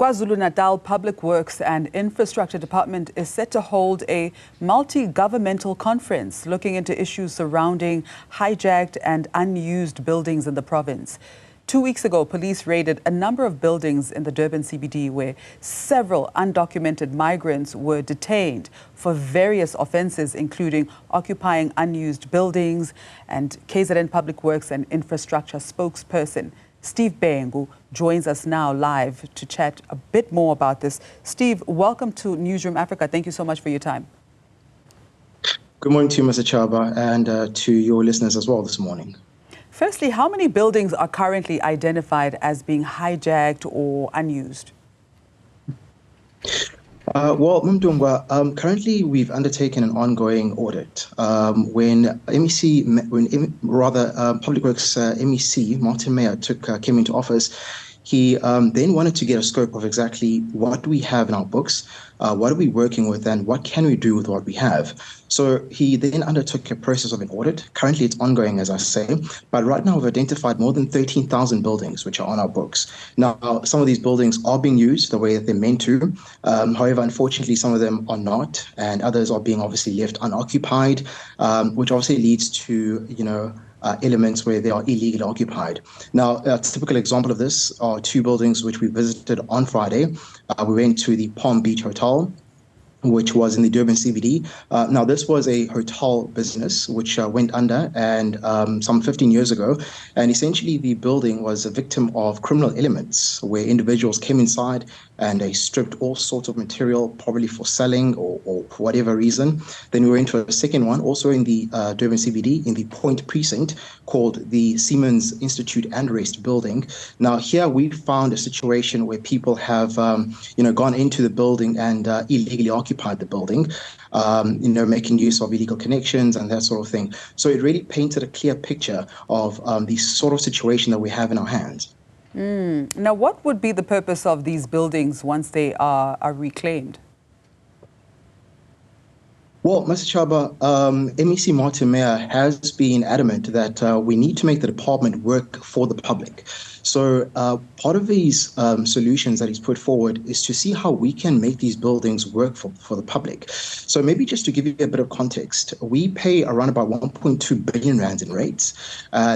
KwaZulu-Natal Public Works and Infrastructure Department is set to hold a multi-governmental conference looking into issues surrounding hijacked and unused buildings in the province. 2 weeks ago, police raided a number of buildings in the Durban CBD where several undocumented migrants were detained for various offences, including occupying unused buildings. And KZN Public Works and Infrastructure spokesperson Steve Bhengu joins us now live to chat a bit more about this. Steve, welcome to Newzroom Afrika. Thank you so much for your time. Good morning to you, Mr. Chaba, and to your listeners as well this morning. Firstly, how many buildings are currently identified as being hijacked or unused? Well, Mdungwa, currently we've undertaken an ongoing audit. When Public Works MEC, Martin Meyer, came into office, he then wanted to get a scope of exactly what we have in our books, what are we working with, and what can we do with what we have. So he then undertook a process of an audit. Currently, it's ongoing, as I say, but right now we've identified more than 13,000 buildings which are on our books. Now, some of these buildings are being used the way that they're meant to. However, unfortunately, some of them are not, and others are being obviously left unoccupied, which obviously leads to, elements where they are illegally occupied. Now, a typical example of this are two buildings which we visited on Friday. We went to the Palm Beach Hotel, which was in the Durban CBD. Now, this was a hotel business which went under and some 15 years ago. And essentially, the building was a victim of criminal elements where individuals came inside and they stripped all sorts of material, probably for selling or for whatever reason. Then we went to a second one, also in the Durban CBD, in the Point Precinct, called the Siemens Institute and Rest building. Now, here we found a situation where people have, gone into the building and illegally occupied the building, making use of illegal connections and that sort of thing. So it really painted a clear picture of the sort of situation that we have in our hands. Now, what would be the purpose of these buildings once they are reclaimed? Well, Mr. Chaba, MEC Martin Meyer has been adamant that we need to make the department work for the public. So part of these solutions that he's put forward is to see how we can make these buildings work for the public. So maybe just to give you a bit of context, we pay around about 1.2 billion rands in rates.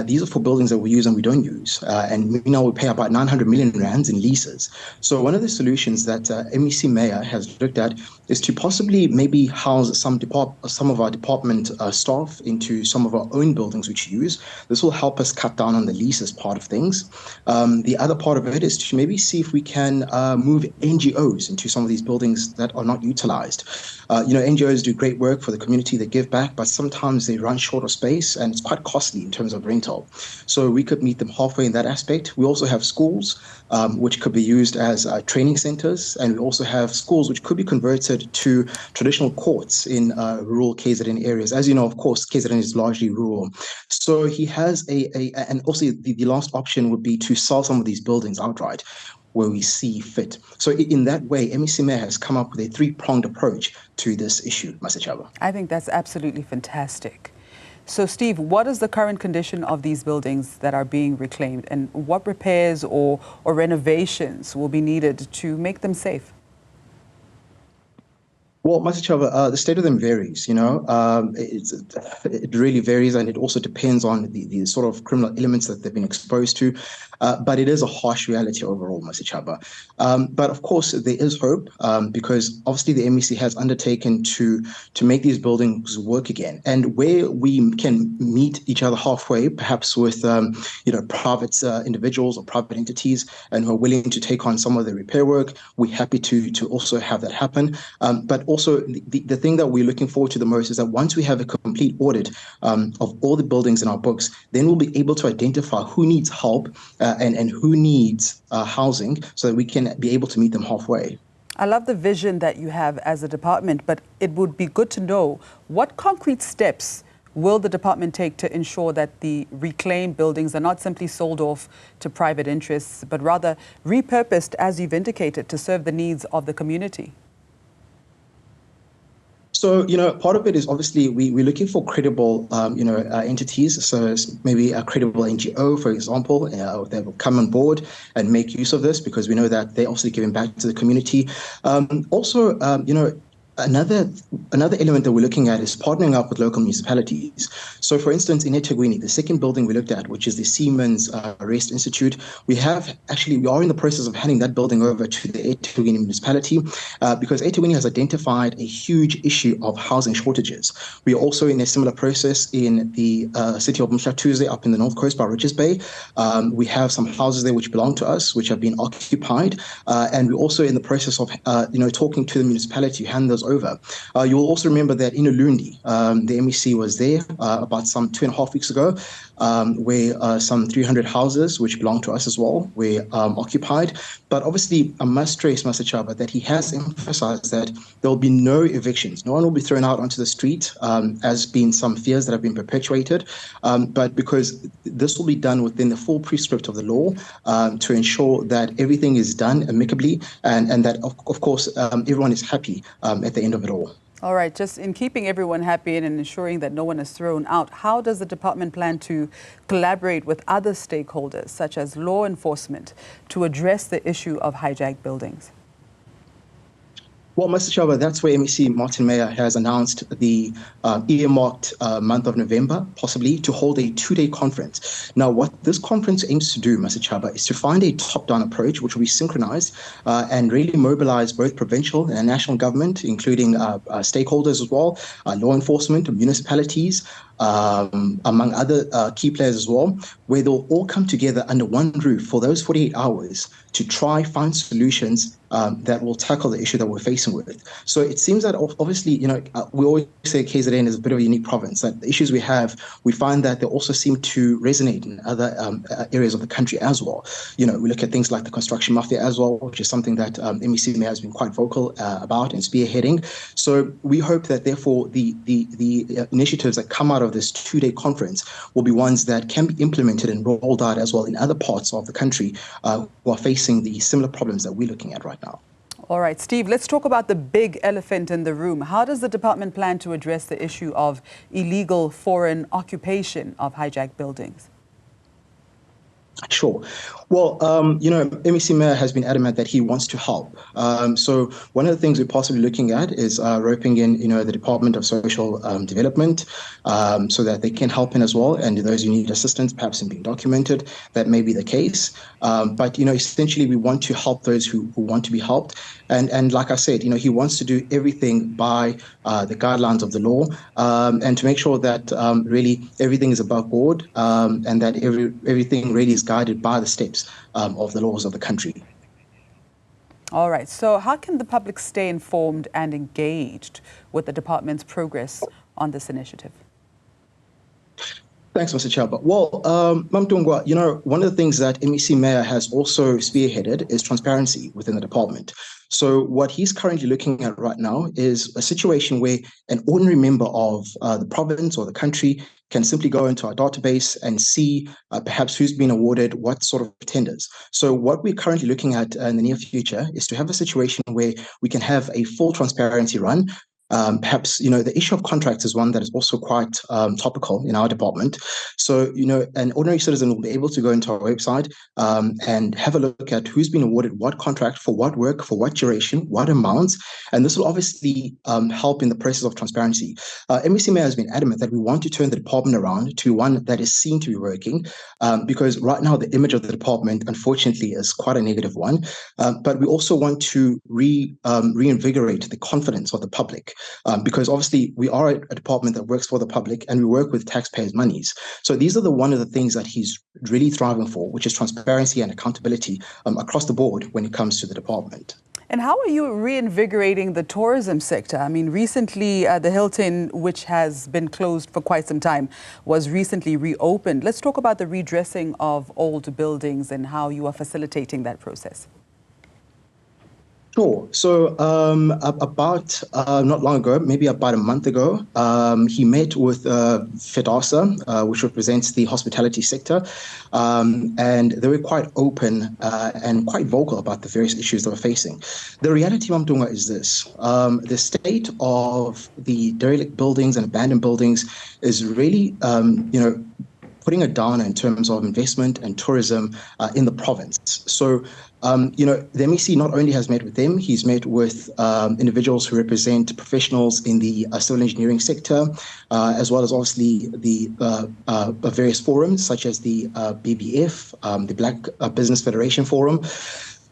These are for buildings that we use and we don't use. And we pay about 900 million rands in leases. So one of the solutions that MEC Meyer has looked at is to possibly maybe house some of our department staff into some of our own buildings which we use. This will help us cut down on the leases part of things. The other part of it is to maybe see if we can move NGOs into some of these buildings that are not utilized. NGOs do great work for the community, they give back, but sometimes they run short of space and it's quite costly in terms of rental. So we could meet them halfway in that aspect. We also have schools which could be used as training centers, and we also have schools which could be converted to traditional courts in rural KZN areas. As you know, of course, KZN is largely rural. So he has and also the last option would be to sell some of these buildings outright where we see fit. So in that way, MEC Meyer has come up with a three-pronged approach to this issue, Mr. Chaba. I think that's absolutely fantastic. So, Steve, what is the current condition of these buildings that are being reclaimed, and what repairs or renovations will be needed to make them safe? Well, Mr. Chaba, the state of them varies, it really varies, and it also depends on the sort of criminal elements that they've been exposed to. But it is a harsh reality overall, Mr. Chaba. But of course, there is hope because obviously the MEC has undertaken to make these buildings work again. And where we can meet each other halfway, perhaps with private individuals or private entities, and who are willing to take on some of the repair work, we're happy to also have that happen. But also, the thing that we're looking forward to the most is that once we have a complete audit of all the buildings in our books, then we'll be able to identify who needs help and who needs housing so that we can be able to meet them halfway. I love the vision that you have as a department, but it would be good to know what concrete steps will the department take to ensure that the reclaimed buildings are not simply sold off to private interests, but rather repurposed, as you've indicated, to serve the needs of the community? So, part of it is obviously we're looking for credible, entities. So maybe a credible NGO, for example, that will come on board and make use of this because we know that they're also giving back to the community. Another element that we're looking at is partnering up with local municipalities. So, for instance, in eThekwini, the second building we looked at, which is the Siemens Rest Institute, we are in the process of handing that building over to the eThekwini municipality because eThekwini has identified a huge issue of housing shortages. We are also in a similar process in the city of Mhlathuze up in the North Coast by Richards Bay. We have some houses there which belong to us, which have been occupied, and we're also in the process of, talking to the municipality to hand those over. You'll also remember that in Ulundi, the MEC was there about some 2.5 weeks ago, where some 300 houses, which belong to us as well, were occupied. But obviously, I must stress, Mr. Chaba, that he has emphasized that there will be no evictions. No one will be thrown out onto the street, as being some fears that have been perpetuated. But because this will be done within the full prescript of the law to ensure that everything is done amicably and that, of course, everyone is happy at the end of it all. All right, just in keeping everyone happy and ensuring that no one is thrown out, how does the department plan to collaborate with other stakeholders, such as law enforcement, to address the issue of hijacked buildings? Well, Mr. Chaba, that's where MEC Martin Meyer has announced the earmarked month of November, possibly, to hold a 2-day conference. Now, what this conference aims to do, Mr. Chaba, is to find a top-down approach which will be synchronized and really mobilize both provincial and national government, including stakeholders as well, law enforcement, municipalities, among other key players as well, where they'll all come together under one roof for those 48 hours to try find solutions that will tackle the issue that we're facing with. So it seems that obviously, we always say KZN is a bit of a unique province, that the issues we have, we find that they also seem to resonate in other areas of the country as well. We look at things like the construction mafia as well, which is something that MEC Mayor has been quite vocal about and spearheading. So we hope that therefore the initiatives that come out of this 2-day conference will be ones that can be implemented and rolled out as well in other parts of the country who are facing the similar problems that we're looking at right now. All right, Steve, let's talk about the big elephant in the room. How does the department plan to address the issue of illegal foreign occupation of hijacked buildings? Sure. Well, MEC Mayor has been adamant that he wants to help. So one of the things we're possibly looking at is roping in, the Department of Social Development so that they can help in as well. And those who need assistance, perhaps in being documented, that may be the case. But, essentially, we want to help those who want to be helped. And like I said, he wants to do everything by the guidelines of the law and to make sure that really everything is above board and that everything really is guided by the steps of the laws of the country. All right. So how can the public stay informed and engaged with the department's progress on this initiative? Thanks, Mr. Chaba. Well, Mamtungwa, one of the things that MEC Mayor has also spearheaded is transparency within the department. So what he's currently looking at right now is a situation where an ordinary member of the province or the country can simply go into our database and see perhaps who's been awarded what sort of tenders. So what we're currently looking at in the near future is to have a situation where we can have a full transparency run. Perhaps, the issue of contracts is one that is also quite topical in our department. So, an ordinary citizen will be able to go into our website and have a look at who's been awarded what contract for what work, for what duration, what amounts. And this will obviously help in the process of transparency. MEC Mayor has been adamant that we want to turn the department around to one that is seen to be working because right now the image of the department, unfortunately, is quite a negative one. But we also want to reinvigorate the confidence of the public. Because obviously we are a department that works for the public and we work with taxpayers' monies. So these are one of the things that he's really thriving for, which is transparency and accountability across the board when it comes to the department. And how are you reinvigorating the tourism sector? I mean, recently the Hilton, which has been closed for quite some time, was recently reopened. Let's talk about the redressing of old buildings and how you are facilitating that process. Sure. So about not long ago, maybe about a month ago, he met with FEDASA, which represents the hospitality sector, and they were quite open and quite vocal about the various issues they were facing. The reality, Mamdunga, is this. The state of the derelict buildings and abandoned buildings is really, putting a downer in terms of investment and tourism in the province. So, the MEC not only has met with them, he's met with individuals who represent professionals in the civil engineering sector, as well as obviously the various forums such as the BBF, the Black Business Federation Forum.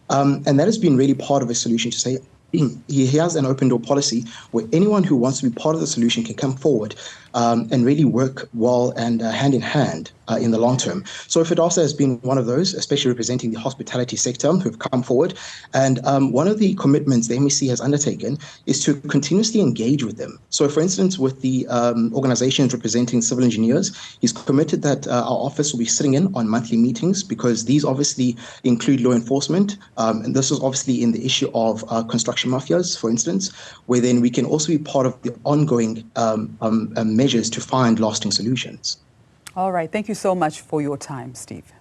And that has been really part of a solution to say, he has an open door policy where anyone who wants to be part of the solution can come forward and really work well and hand in hand in the long term. So FEDASA has been one of those, especially representing the hospitality sector, who've come forward. And one of the commitments the MEC has undertaken is to continuously engage with them. So for instance, with the organizations representing civil engineers, he's committed that our office will be sitting in on monthly meetings, because these obviously include law enforcement. And this is obviously in the issue of construction mafias, for instance, where then we can also be part of the ongoing measures to find lasting solutions. All right. Thank you so much for your time, Steve.